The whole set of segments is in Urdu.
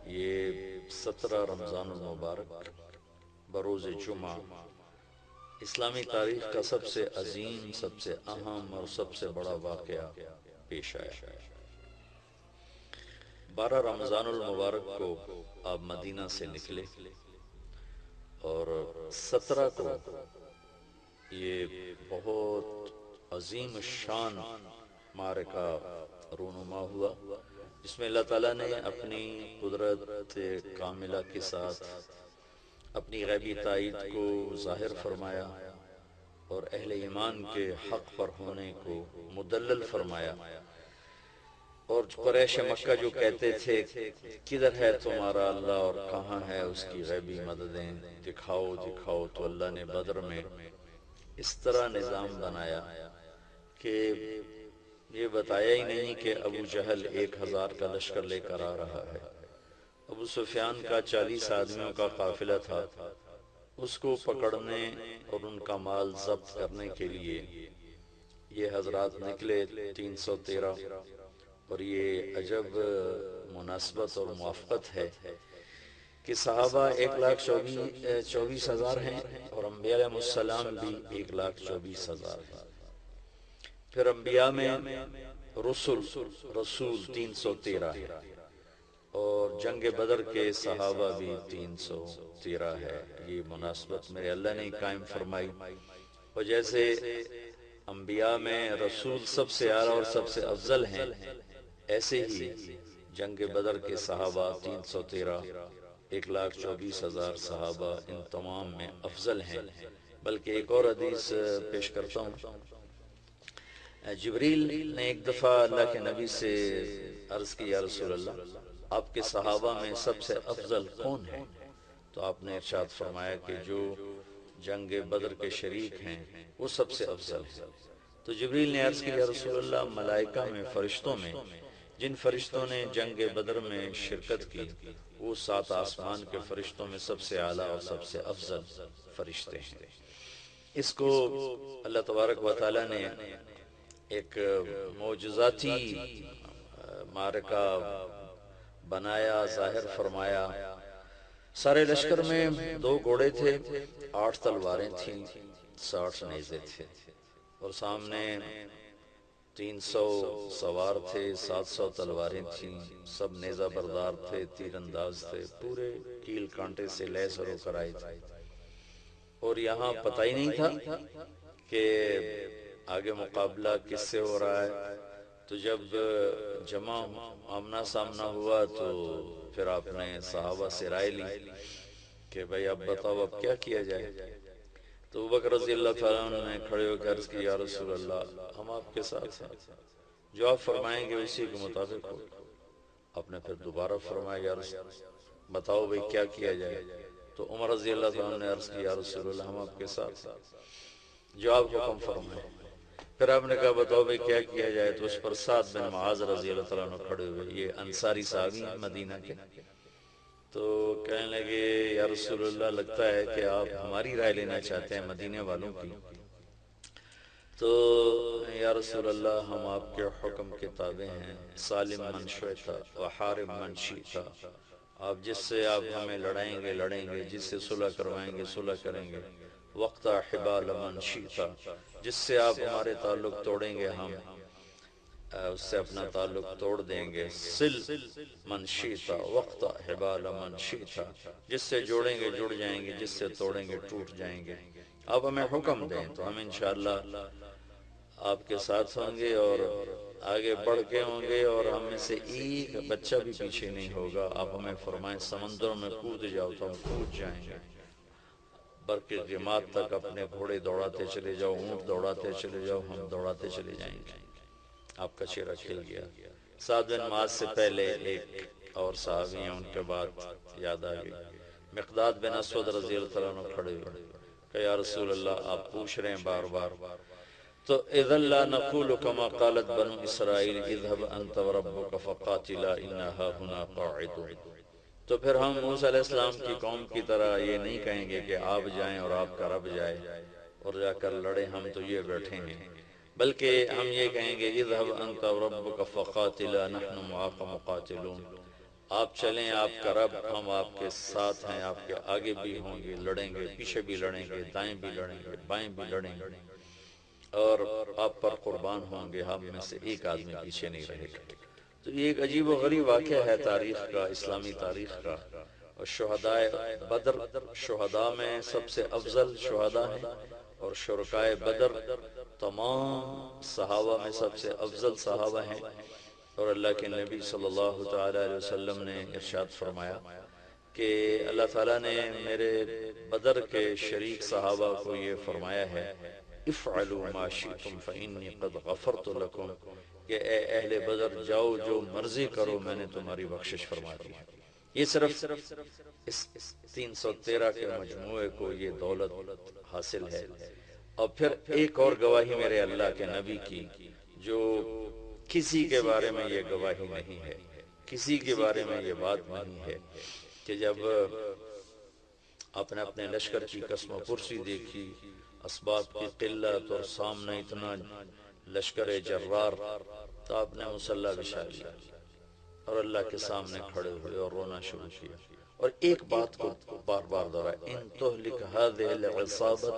یہ 17 رمضان المبارک بروز جمعہ اسلامی تاریخ کا سب سے عظیم، سب سے اہم اور سب سے بڑا واقعہ پیش آیا۔ 12 رمضان المبارک کو آپ مدینہ سے نکلے اور 17 کو یہ بہت عظیم شان معرکہ رونما ہوا، جس میں اللہ تعالیٰ نے اپنی قدرت کاملہ کے ساتھ اپنی غیبی تائید کو ظاہر فرمایا اور اہل ایمان کے حق پر ہونے کو مدلل فرمایا۔ اور قریش مکہ جو کہتے تھے کدھر ہے تمہارا اللہ اور کہاں ہے اس کی غیبی مددیں، دکھاؤ دکھاؤ، تو اللہ نے بدر میں اس طرح نظام بنایا کہ یہ بتایا ہی نہیں کہ ابو جہل 1000 کا لشکر لے کر آ رہا ہے۔ ابو سفیان کا 40 آدمیوں کا قافلہ تھا، اس کو پکڑنے اور ان کا مال ضبط کرنے کے لیے یہ حضرات نکلے 313۔ اور یہ عجب مناسبت اور موافقت ہے کہ صحابہ 1,24,000 ہیں اور انبیاء علیہ السلام بھی 1,24,000 ہیں۔ پھر انبیاء میں رسول 313 ہے اور جنگ بدر کے صحابہ بھی 313 ہے۔ یہ مناسبت میرے اللہ نے قائم فرمائی، اور جیسے انبیاء میں رسول سب سے اعلیٰ اور سب سے افضل ہیں، ایسے ہی جنگ بدر کے صحابہ 313، 1,24,000 صحابہ ان تمام میں افضل ہیں۔ بلکہ ایک اور حدیث پیش کرتا ہوں۔ جبریل نے ایک دفعہ اللہ کے نبی سے عرض کی، یا رسول اللہ، آپ کے صحابہ میں سب سے افضل کون ہے؟ تو آپ نے ارشاد فرمایا کہ جو جنگ بدر کے شریک ہیں وہ سب سے افضل ہے۔ تو جبریل نے عرض کی، یا رسول اللہ، ملائکہ میں، فرشتوں میں جن فرشتوں نے جنگ بدر میں شرکت کی وہ 7 آسمان کے فرشتوں میں سب سے اعلیٰ اور سب سے افضل فرشتے ہیں۔ اس کو اللہ تبارک و تعالی نے ایک معجزاتی معرکہ بنایا، ظاہر فرمایا۔ سارے لشکر میں 2 گھوڑے تھے، 8 تلواریں تھیں، 60 نیزے تھے، اور سامنے 300 سوار تھے، 700 تلواریں تھیں، سب نیزہ بردار تھے، تیر انداز تھے، پورے کیل کانٹے سے لیس ہو کر آئے تھے۔ اور یہاں پتہ ہی نہیں تھا کہ آگے مقابلہ کس سے ہو رہا ہے۔ تو جب جمع آمنا سامنا ہوا تو پھر آپ نے صحابہ سے رائے لی کہ بھئی اب بتاؤ اب کیا کیا جائے۔ تو ابوبکر رضی اللہ تعالیٰ عنہ نے کھڑے ہو کے عرض کی، یا رسول اللہ، ہم آپ کے ساتھ ہیں، جو آپ فرمائیں گے اسی کے مطابق ہو۔ آپ نے پھر دوبارہ فرمایا، یا رسول بتاؤ بھئی کیا کیا جائے۔ تو عمر رضی اللہ تعالیٰ عنہ نے عرض کی، یا رسول اللہ، ہم آپ کے ساتھ ہیں، جو آپ حکم فرمائیں۔ پھر آپ نے کہا بتاؤ بھئی کیا کیا جائے۔ تو اس پر سعد بن معاذ رضی اللہ تعالیٰ عنہ کھڑے ہوئے، یہ انصاری صحابی ہیں مدینہ کے۔ تو کہنے لگے، یا رسول اللہ، لگتا ہے کہ آپ ہماری رائے لینا چاہتے ہیں مدینے والوں کی۔ تو یا رسول اللہ، ہم آپ کے حکم کے تابع ہیں، سالم من شئت وحارب من شئت۔ آپ جس سے آپ ہمیں لڑائیں گے لڑیں گے، جس سے صلح کروائیں گے صلح کریں گے۔ وقت حبال من شئت، جس سے آپ ہمارے تعلق توڑیں گے ہم اس سے اپنا تعلق توڑ دیں گے۔ سل من شئت وقت حبال من شئت، جس سے جوڑیں گے جڑ جائیں گے، جس سے توڑیں گے ٹوٹ جائیں گے۔ آپ ہمیں حکم دیں تو ہم انشاءاللہ آپ کے ساتھ ہوں گے اور آگے بڑھ کے ہوں گے، اور ہم میں سے ایک بچہ بھی پیچھے نہیں ہوگا۔ آپ ہمیں فرمائیں سمندروں میں کود جاؤ تو ہم کود جائیں گے، برق غماد تک اپنے گھوڑے دوڑاتے چلے جاؤ، اونٹ دوڑاتے چلے جاؤ، ہم دوڑاتے چلے جائیں گے۔ آپ کا چہرہ کھل گیا۔ سعد بن معاذ سے پہلے ایک اور صحابی ہیں، ان کے بعد یاد آ گئی، مقداد بن اسود رضی اللہ تعالیٰ عنہ کھڑے ہوئے کہ یا رسول اللہ، آپ پوچھ رہے ہیں بار بار، تو اذن لا نقول كما قالت بنو اسرائیل اذهب انت وربك فقاتلا انا هاهنا قاعدون۔ تو پھر ہم موسیٰ علیہ السلام کی قوم کی طرح یہ نہیں کہیں گے کہ آپ جائیں اور آپ کا رب جائے اور جا کر لڑیں، ہم تو یہ بیٹھے ہیں، بلکہ ہم یہ کہیں گے اذهب انت وربك فقاتلا نحن معاك مقاتلون۔ آپ چلیں، آپ کا رب، ہم آپ کے ساتھ ہیں، آپ کے آگے بھی ہوں گے، لڑیں گے، پیچھے بھی لڑیں گے، دائیں بھی لڑیں گے، بائیں بھی لڑیں گے، اور آپ پر قربان ہوں گے، ہم میں سے ایک آدمی پیچھے نہیں رہے گا۔ تو یہ ایک عجیب و غریب واقعہ ہے تاریخ کا، اسلامی تاریخ کا۔ اور شہدائے بدر شہداء میں سب سے افضل شہداء ہیں، اور شرکائے بدر تمام صحابہ میں سب سے افضل صحابہ ہیں۔ اور اللہ کے نبی صلی اللہ تعالی علیہ وسلم نے ارشاد فرمایا کہ اللہ تعالیٰ نے میرے بدر کے شریک صحابہ کو یہ فرمایا ہے، افعلوا ما شئتم فإنی قد غفرت لکم، کہ اے اہل بدر جاؤ جو مرضی کرو، میں نے تمہاری بخشش فرما دی ہے۔ یہ صرف اس 313 کے مجموعے کو یہ دولت حاصل ہے۔ اور پھر ایک اور گواہی میرے اللہ کے نبی کی، جو کسی کے بارے میں یہ گواہی نہیں ہے، کسی کے بارے میں یہ بات نہیں ہے، کہ جب آپ نے اپنے لشکر کی قسم و پرسی دیکھی، اسباب کی قلت اور سامنے اتنا لشکر جرار، تو آپ نے مصلی بچھا لیا اور اللہ کے سامنے کھڑے ہوئے اور رونا شروع کیا، اور ایک بات کو بار بار دہرایا، ان تہلک هذه العصابة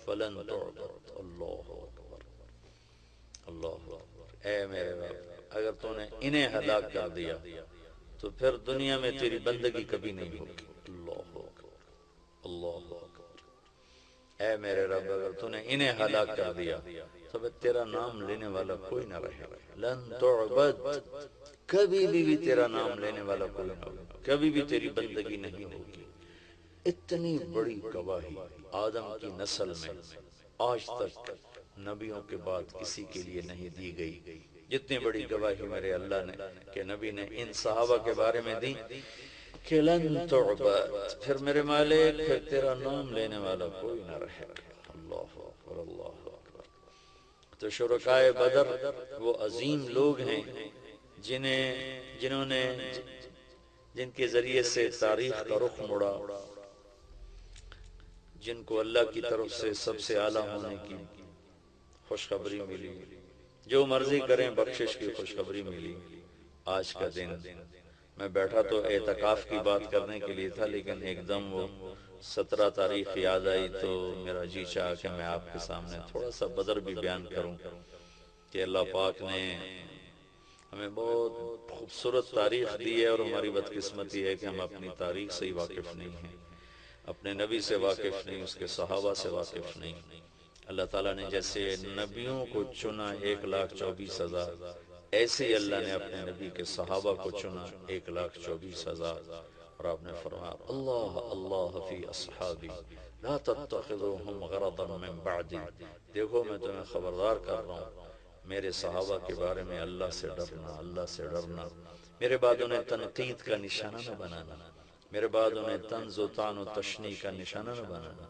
فلن تعبد۔ اللہ اکبر، اللہ اکبر، اے میرے رب، اگر تو نے انہیں ہلاک کر دیا تو پھر دنیا میں تیری بندگی کبھی نہیں ہوگی۔ اللہ اکبر، اللہ اکبر، اے میرے رب، اگر تو نے انہیں ہلاک کر دیا تو پھر تیرا نام لینے والا کوئی نہ رہے گا۔ لن تعبد، کبھی بھی تیرا نام لینے والا کوئی نہ ہوگا، کبھی بھی تیری بندگی نہیں ہوگی۔ اتنی بڑی گواہی آدم کی نسل میں آج تک نبیوں کے بعد کسی کے لیے نہیں دی گئی، جتنی بڑی گواہی میرے اللہ نے کہ نبی نے ان صحابہ کے بارے میں دی کہ لن تعبد، پھر میرے مالک، پھر تیرا نام لینے والا کوئی نہ رہے گا۔ اللہ اکبر، اللہ اکبر۔ تو شرکائے بدر وہ عظیم لوگ ہیں جنہوں نے جن کے ذریعے سے تاریخ کا رخ مڑا، جن کو اللہ کی طرف سے سب سے اعلیٰ ہونے کی خوشخبری ملی، جو مرضی کریں بخشش کی خوشخبری ملی۔ آج کا دن میں بیٹھا تو اعتکاف کی بات کرنے کے لیے تھا، لیکن ایک دم وہ 17 تاریخ یاد آئی تو میرا جی چاہا کہ میں آپ کے سامنے تھوڑا سا بدر بھی بیان کروں، کہ اللہ پاک نے ہمیں بہت خوبصورت تاریخ دی ہے، اور ہماری بدقسمتی ہے کہ ہم اپنی تاریخ سے ہی واقف نہیں ہیں، اپنے نبی سے واقف نہیں، اس کے صحابہ سے واقف نہیں۔ اللہ تعالیٰ نے جیسے نبیوں کو چنا 1,24,000، ایسے ہی اللہ نے اپنے نبی کے صحابہ کو چنا 1,24,000، اور آپ نے فرمایا اللہ اللہ فی اصحابی لا تتخذوهم غرضا من بعدی، دیکھو میں تمہیں خبردار کر رہا ہوں، میرے صحابہ کے بارے میں اللہ سے ڈرنا، اللہ سے ڈرنا، میرے بعد انہیں تنقید کا نشانہ نہ بنانا، میرے بعد انہیں طنز و طعن و تشنیع کا نشانہ نہ بنانا،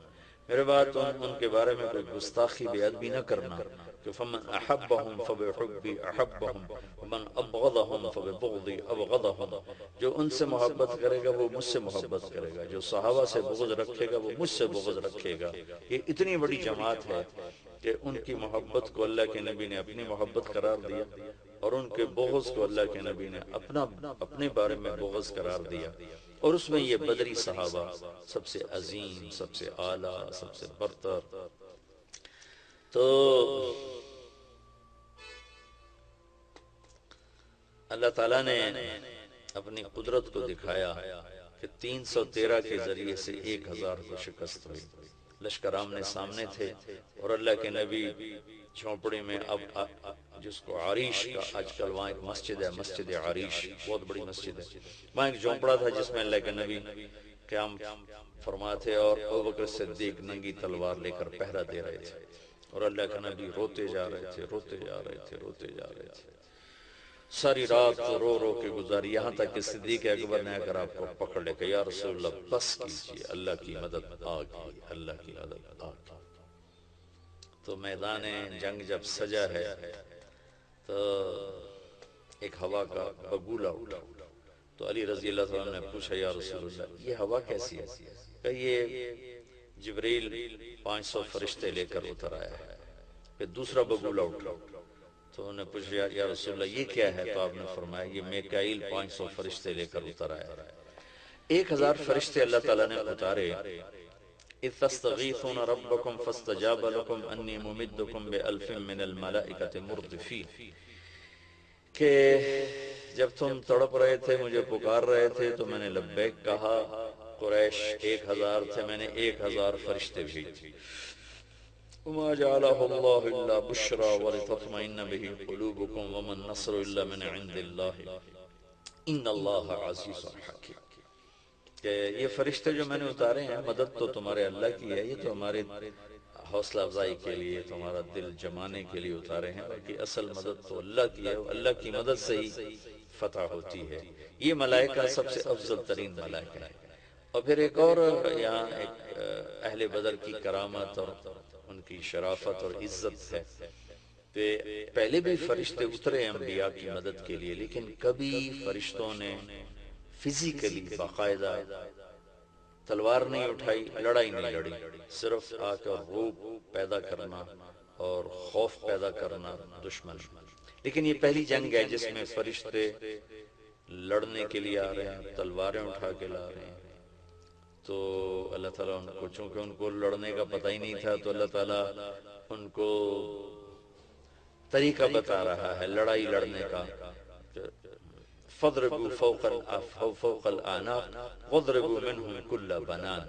میرے بعد ان کے بارے میں کوئی گستاخی بے ادبی نہ کرنا، کہ فمن احبہم فبحبی احبہم ومن ابغضہم فببغضی ابغضہم، جو ان سے محبت کرے گا وہ مجھ سے محبت کرے گا، جو صحابہ سے بغض رکھے گا وہ مجھ سے بغض رکھے گا۔ یہ اتنی بڑی جماعت ہے کہ ان کی محبت کو اللہ کے نبی نے اپنی محبت قرار دیا، اور ان کے بغض کو اللہ کے نبی نے اپنے بارے میں بغض قرار دیا، اور اس میں یہ بدری صحابہ سب سے عظیم، سب سے اعلیٰ، سب سے برتر۔ تو اللہ تعالیٰ نے اپنی قدرت کو دکھایا کہ 313 کے ذریعے سے 1000 کو شکست ہوئی، لشکر آمنے سامنے تھے، اور اللہ کے نبی جھونپڑی میں، اب جس کو عریش کا، آج کل وہاں ایک مسجد ہے، مسجد عریش، بہت بڑی مسجد ہے، وہاں ایک جھونپڑا تھا جس میں اللہ کے نبی قیام فرماتے، اور ابوبکر صدیق ننگی تلوار لے کر پہرا دے رہے تھے، اور اللہ کے نبی روتے جا رہے تھے، روتے جا رہے تھے، روتے جا رہے تھے، ساری رات رو رو کے گزاری، یہاں تک کہ صدیق اکبر نے اگر آپ کو پکڑ لے کہ یا رسول اللہ بس کیجئے، اللہ کی مدد آ گئی، اللہ کی مدد آ گئی۔ تو میدان جنگ جب سجا ہے تو ایک ہوا کا بگولا اٹھا، تو علی رضی اللہ عنہ نے پوچھا یا رسول اللہ یہ ہوا کیسی ہے؟ کہ یہ جبریل 500 فرشتے لے کر اتر آیا ہے۔ پھر دوسرا بگولا اٹھا، تو انہوں نے پوچھا یا رسول اللہ یہ کیا ہے؟ تو آپ نے فرمایا یہ میکائیل 500 فرشتے لے کر اتر آیا ہے۔ 1000 فرشتے اللہ تعالیٰ نے اتارے۔ اِذْ تَسْتَغِيثُونَ رَبَّكُمْ فَاسْتَجَابَ لَكُمْ أَنِّي مُمِدُّكُمْ بِأَلْفٍ مِّنَ الْمَلَائِكَةِ مُرْدِفِينَ، کہ جب تم تڑپ رہے تھے، مجھے پکار رہے تھے، تو میں نے لبیک کہا۔ قریش 1000 تھے، میں نے 1000 فرشتے بھیجے۔ وما جعله الله إلا بشرى ولتطمئن به قلوبكم وما النصر إلا من عند الله إن الله عزيز حكيم، کہ یہ فرشتے جو میں نے اتارے ہیں مدد تو تمہارے اللہ کی ہے، یہ تو ہمارے حوصلہ افزائی کے لیے، تمہارا دل جمانے کے لیے اتارے ہیں، باقی اصل مدد تو اللہ کی ہے، اللہ کی مدد سے ہی فتح ہوتی ہے۔ یہ ملائکہ سب سے افضل ترین ملائکہ ہے۔ اور پھر ایک اور یہاں ایک اہل بدر کی کرامت اور ان کی شرافت اور عزت ہے کہ پہلے بھی فرشتے اترے انبیاء کی مدد کے لیے، لیکن کبھی فرشتوں نے فزیکلی باقاعدہ تلوار نہیں اٹھائی، لڑائی نہیں لڑی، صرف آ کر روب پیدا کرنا اور خوف پیدا کرنا دشمن۔ لیکن یہ پہلی جنگ ہے جس میں فرشتے لڑنے کے لیے آ رہے ہیں، تلواریں اٹھا کے لا رہے ہیں۔ تو اللہ تعالیٰ ان کو، چونکہ ان کو لڑنے کا پتہ ہی نہیں تھا، تو اللہ تعالیٰ ان کو طریقہ بتا رہا ہے لڑائی لڑنے کا۔ فَضْرِبُوا فَوْقَ الْأَعْنَاقِ وَاضْرِبُوا مِنْهُمْ كُلَّ بَنَانٍ،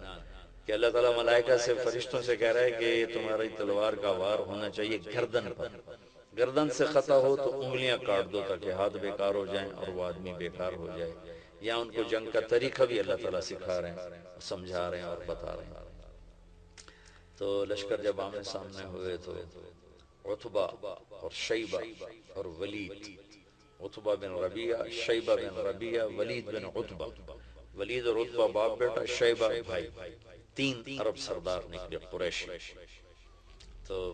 کہ اللہ تعالیٰ ملائکہ سے، فرشتوں سے کہہ رہا ہے کہ تمہاری تلوار کا وار ہونا چاہیے گردن پر، گردن سے خطا ہو تو انگلیاں کاٹ دو تاکہ ہاتھ بیکار ہو جائیں اور وہ آدمی بیکار ہو جائے۔ یا ان کو جنگ کا طریقہ بھی اللہ تعالیٰ سکھا رہے ہیں، سمجھا رہے ہیں اور بتا رہے ہیں۔ تو لشکر جب آمنے سامنے ہوئے تو عتبہ اور شیبہ اور ولید، عتبہ بن ربیعہ، شیبہ بن ربیعہ، ولید بن عتبہ، ولید اور عتبہ باپ بیٹا، شیبہ بھائی، 3 عرب سردار نکلے قریشی۔ تو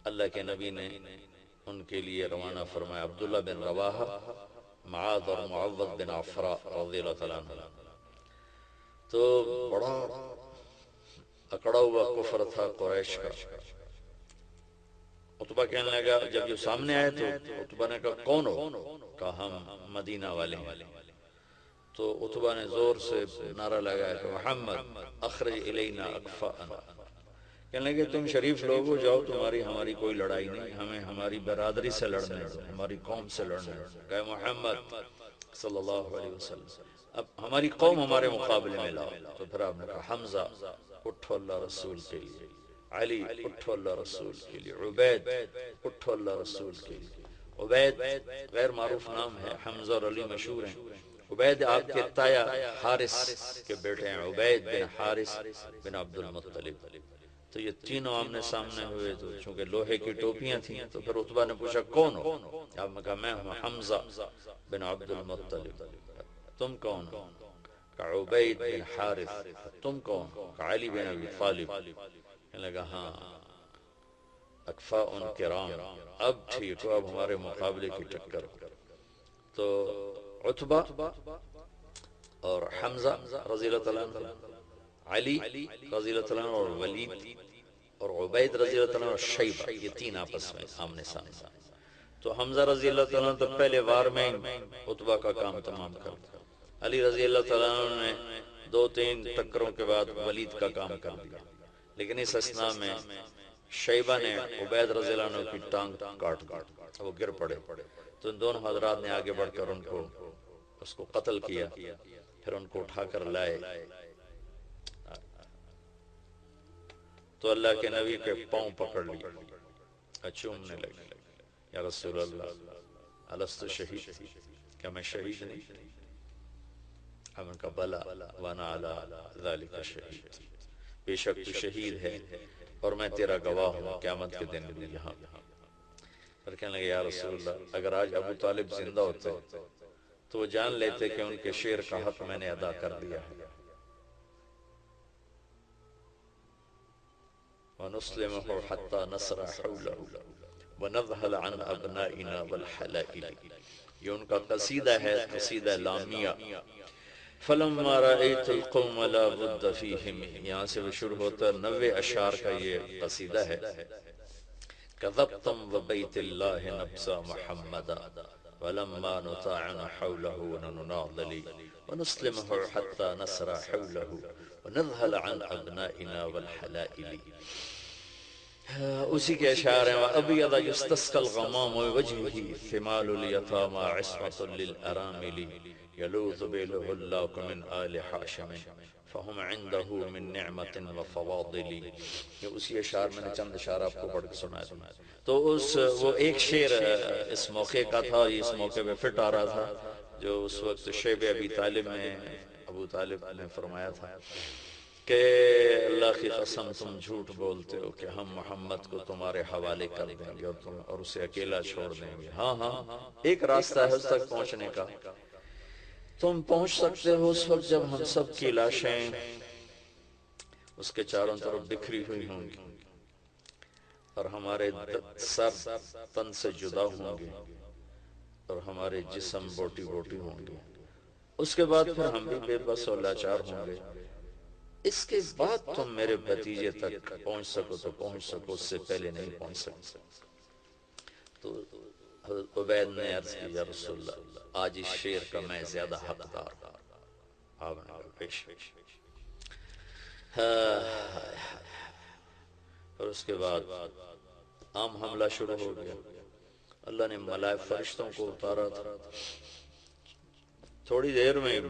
اللہ کے نبی نے ان کے لیے روانہ فرمایا عبداللہ بن رواحہ، معاذ اور معوذ بن عفراء رضی اللہ تعالیٰ عنہ۔ تو بڑا اکڑا ہوا کفر تھا قریش کا۔ عتبہ کہنے لگا، جب یہ سامنے آئے تو عتبہ نے کہا کون ہو؟ کہا ہم مدینہ والے ہیں۔ تو عتبہ نے زور سے نعرہ لگایا کہ محمد اخرج الینا اکفاءنا، کہنے لگے تم شریف لوگ ہو، جاؤ، تمہاری ہماری کوئی لڑائی نہیں، ہمیں ہماری برادری سے لڑنے دو، ہماری قوم سے لڑنے دو۔ کہا محمد صلی اللہ علیہ وسلم اب ہماری قوم ہمارے مقابلے میں لاؤ۔ تو پھر آپ نے کہا حمزہ اٹھو اللہ رسول کے لیے، علی اٹھو اللہ رسول کے لیے، عبید اٹھو اللہ رسول کے لیے۔ عبید غیر معروف نام ہے، حمزہ اور علی مشہور ہیں۔ عبید آپ کے تایا حارث کے بیٹے ہیں، عبید بن حارث بن عبد المطلب۔ تو یہ تینوں آمنے سامنے ہوئے، تو چونکہ لوہے کی ٹوپیاں تھیں تو پھر عتبہ نے پوچھا کون ہو؟ آپ نے کہا میں ہوں حمزہ بن عبد المطلب۔ تم کون ہو؟ کہا عبید بن حارث۔ تم کون؟ کہا علی بن ابی طالب۔ کہنے لگا ہاں اکفاء کرام، اب ٹھیک ہو، اب ہمارے مقابلے کی ٹکر ہو۔ تو عتبہ اور حمزہ رضی اللہ تعالیٰ عنہ، علی رضی اللہ تعالیٰ عنہ اور ولید اور عبید رضی اللہ تعالیٰ عنہ اور شیبہ، یہ 3 آپس میں آمنے سامنے۔ تو حمزہ رضی اللہ تعالیٰ عنہ تو پہلے وار میں عتبہ کا کام تمام کر دیا، علی رضی اللہ تعالیٰ عنہ نے 2-3 ٹکروں کے بعد ولید کا کام کر دیا، لیکن اس اثناء میں شیبہ نے عبید رضی اللہ عنہ کی ٹانگ کاٹ دی، وہ گر پڑے۔ تو ان دونوں حضرات نے آگے بڑھ کر اس کو قتل کیا، پھر ان کو اٹھا کر لائے۔ تو اللہ کے نبی کے پاؤں پکڑ لیے، چومنے لگے، یا رسول اللہ الست شہید، کیا میں شہید نہیں؟ ہم ان کا بلا وانا علی ذالک شہید، بے شک تو شہید ہے اور میں تیرا گواہ ہوں قیامت کے دن بھی یہاں۔ پھر کہنے لگے یا رسول اللہ اگر آج ابو طالب زندہ ہوتے تو وہ جان لیتے کہ ان کے شیر کا حق میں نے ادا کر دیا ہے۔ وَنُسْلِمُهُ حَتَّى نَصْرَ حَوْلَهُ وَنَذْهَلَ عَنْ أَبْنَائِنَا وَالْحَلَائِلِ، یہ ان کا قصیدہ ہے، قصیدہ لامیہ۔ فَلَمَّا رَأَيْتُ الْقَوْمَ لَا بُدَّ فِيهِمْ، یہاں سے وہ شروع ہوتا ہے، 90 اشعار کا یہ قصیدہ ہے۔ كذبتم وبيت الله نبسا محمدا ولما نطاعن حوله ونناضل ونسلمه حتى نسرى حوله ونذهل عن أبنائنا والحلائل. اسی کے اشعار ہیں وَأَبْيَضَ يُسْتَسْقَى الْغَمَامُ وَوَجْهِهِ ثِمَالُ الْيَتَامَى عِصْمَةٌ لِلْأَرَامِلِ يَلُوذُ بِهِ الْهُلَّاقُ مِنْ آلِ حَاشِمٍ فَهُمْ عِنْدَهُ مِنْ نِعْمَةٍ وَفَوَاضِلِ. یہ اسی اشعار میں نے چند اشعار آپ کو پڑھ کے سنا دیا. تو وہ ایک شعر اس موقع کا تھا، اس موقع پہ فٹ آ رہا تھا، جو اس وقت شیب ابی طالب میں ابو طالب نے فرمایا تھا کہ اللہ کی قسم تم جھوٹ بولتے ہو کہ ہم محمد کو تمہارے حوالے کر دیں گے اور اسے اکیلا چھوڑ دیں گے. ہاں ہاں ایک راستہ ہے اس تک پہنچنے کا. تم پہنچ سکتے ہو اس وقت جب ہم سب کی لاشیں اس کے چاروں طرف بکھری ہوئی ہوں گی اور ہمارے سر تن سے جدا ہوں گے اور ہمارے جسم بوٹی بوٹی ہوں گے. اس کے بعد پھر ہم بھی بے بس اور لاچار ہوں گے. اس کے بعد تم میرے بھتیجے تک پہنچ سکو تو پہنچ سکو، اس سے پہلے نہیں پہنچ سکتے. تو حضرت عبید نے عرض کی یا رسول اللہ آج اس شعر کا میں زیادہ حقدار ہوں. آپ نے کہا پیش. اور اس کے بعد عام حملہ شروع ہو گیا. اللہ نے ملائک فرشتوں کو اتارا تھا. تھوڑی دیر میں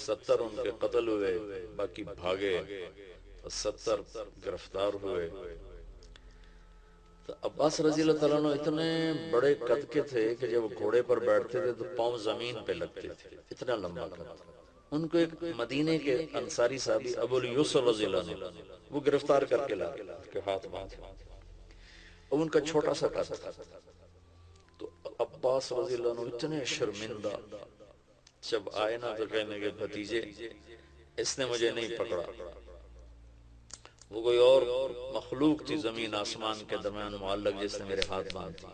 70 ان کے قتل ہوئے، باقی بھاگے اور 70 گرفتار ہوئے. تو عباس رضی اللہ تعالیٰ عنہ اتنے بڑے قد کے تھے کہ جب وہ گھوڑے پر بیٹھتے تھے تو پاؤں زمین پہ لگتے تھے، اتنا لمبا قد. ان کو ایک مدینے کے انصاری صحابی ابو الیسر رضی اللہ عنہ وہ گرفتار کر کے لائے کہ ہاتھ باندھے. اب ان کا چھوٹا سا قد تھا. تو عباس رضی اللہ عنہ اتنے شرمندہ جب آئے نا تو کہنے کے بھتیجے اس نے مجھے نہیں پکڑا، وہ کوئی اور مخلوق تھی زمین آسمان کے درمیان معلق جس نے میرے ہاتھ باندھ دی.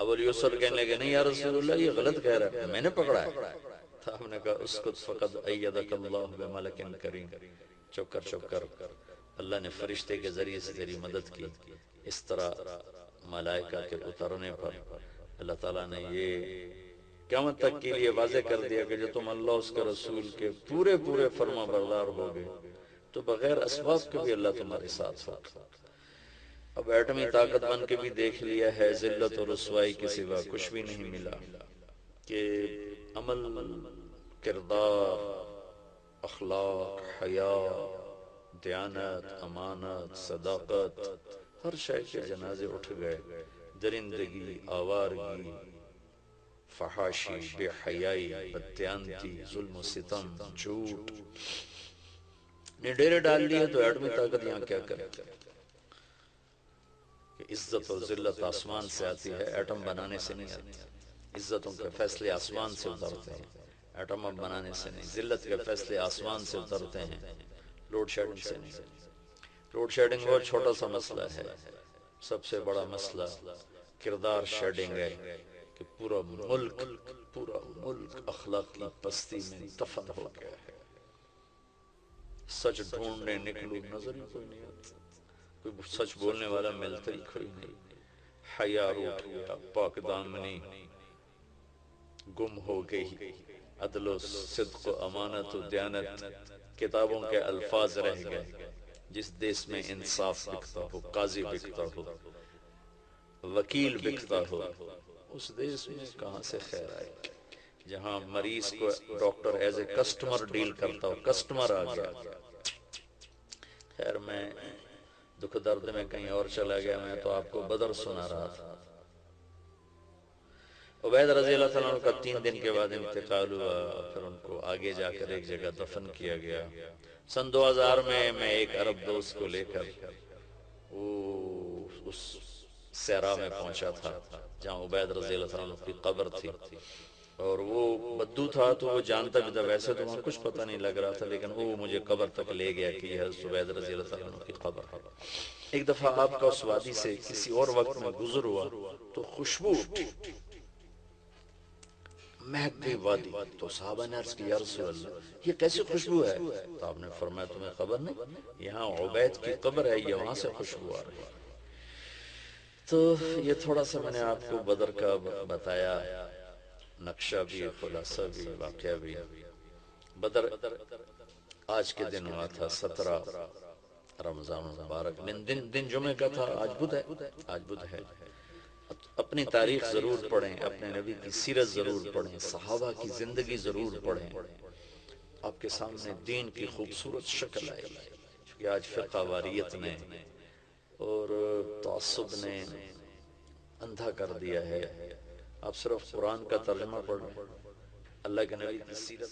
ابو الیسر کہنے لگے نہیں یا رسول اللہ یہ غلط کہہ رہا ہے، میں نے پکڑا ہے. تو ہم نے کہا اسکت فقد ایدک اللہ بملک کریم، چپ کر، اللہ نے فرشتے کے ذریعے سے تیری مدد کی. اس طرح ملائکہ کے اترنے پر اللہ تعالیٰ نے یہ قیامت تک کے لیے واضح کر دیا کہ جو تم اللہ اس کے رسول کے پورے فرما بردار ہو گئے تو بغیر اسباب کے بھی اللہ تمہارے ساتھ ہوگا. اب ایٹمی طاقت بن کے بھی دیکھ لیا ہے، ذلت اور رسوائی کے سوا کچھ بھی نہیں ملا. کہ عمل، کردار، اخلاق، حیا، دیانت، امانت، صداقت، ہر شے کے جنازے اٹھ گئے. درندگی، آوارگی، فحاشی، بے حیائی، بددیانتی، ظلم و ستم، جھوٹ نے ڈیرے ڈال لیے. تو ایٹمی طاقت یہاں کیا کرے کہ عزت اور ذلت آسمان سے آتی ہے، ایٹم بنانے سے نہیں آتی. عزتوں کے فیصلے آسمان سے اترتے ہیں، ایٹم بنانے سے نہیں. ذلت کے فیصلے آسمان سے اترتے ہیں، لوڈ شیڈنگ سے نہیں. لوڈ شیڈنگ بہت چھوٹا سا مسئلہ ہے، سب سے بڑا مسئلہ کردار شیڈنگ ہے کہ پورا ملک اخلاقی پستی میں دفن ہو گیا ہے. سچ ڈھونڈنے نکلو نظر ہی کوئی نہیں آتا، کوئی سچ بولنے والا ملتا ہی کوئی نہیں. حیا روٹ گیا، پاک دامنی گم ہو گئی، عدل و صدق و امانت و دیانت کتابوں کے الفاظ رہ گئے. جس دیس میں انصاف بکتا ہو، قاضی بکتا ہو، وکیل بکتا ہو، اس دیس میں کہاں سے خیر آئے. جہاں مریض کو doctor as a customer deal کرتا ہو، کسٹمر آ گیا. خیر میں دکھ درد میں کہیں اور چلا گیا. میں تو آپ کو بدر سنا رہا تھا. عبید رضی اللہ عنہ کا 3 دن کے بعد انتقال ہوا. پھر ان کو آگے جا کر ایک جگہ دفن کیا گیا. سن 2000 میں ایک عرب دوست کو لے کر اس صحرا میں پہنچا تھا جہاں عبید رضی اللہ عنہ کی قبر تھی. اور وہ بدو تھا تو وہ جانتا بھی تھا، ویسے تو وہاں کچھ پتہ نہیں لگ رہا تھا، لیکن وہ مجھے قبر تک لے گیا کہ یہ حضرت عبید رضی اللہ عنہ کی قبر ہے. ایک دفعہ آپ کا اس وادی سے کسی اور وقت میں گزر ہوا تو خوشبو مہک گئی وادی. تو صحابہ نے عرض کی یا رسول اللہ یہ کیسی خوشبو ہے؟ تو آپ نے فرمایا تمہیں خبر نہیں، یہاں عبید کی قبر ہے، یہ وہاں سے خوشبو آ رہی ہے. تو یہ تھوڑا سا میں نے آپ کو بدر کا بتایا، نقشہ بھی، خلاصہ بھی، واقعہ بھی۔ بدر آج کے دن ہوا تھا 17 رمضان المبارک، دن جمعہ کا تھا۔ آج بدھ ہے، آج بدھ ہے۔ اپنی تاریخ ضرور پڑھیں، اپنے نبی کی سیرت ضرور پڑھیں، صحابہ کی زندگی ضرور پڑھیں، آپ کے سامنے دین کی خوبصورت شکل آئے گی۔ چونکہ آج فقہ واریت نے اور تعصب نے اندھا کر دیا ہے۔ آپ صرف قرآن کا ترجمہ پڑھ رہے ہیں، اللہ کے نبی کی سیرت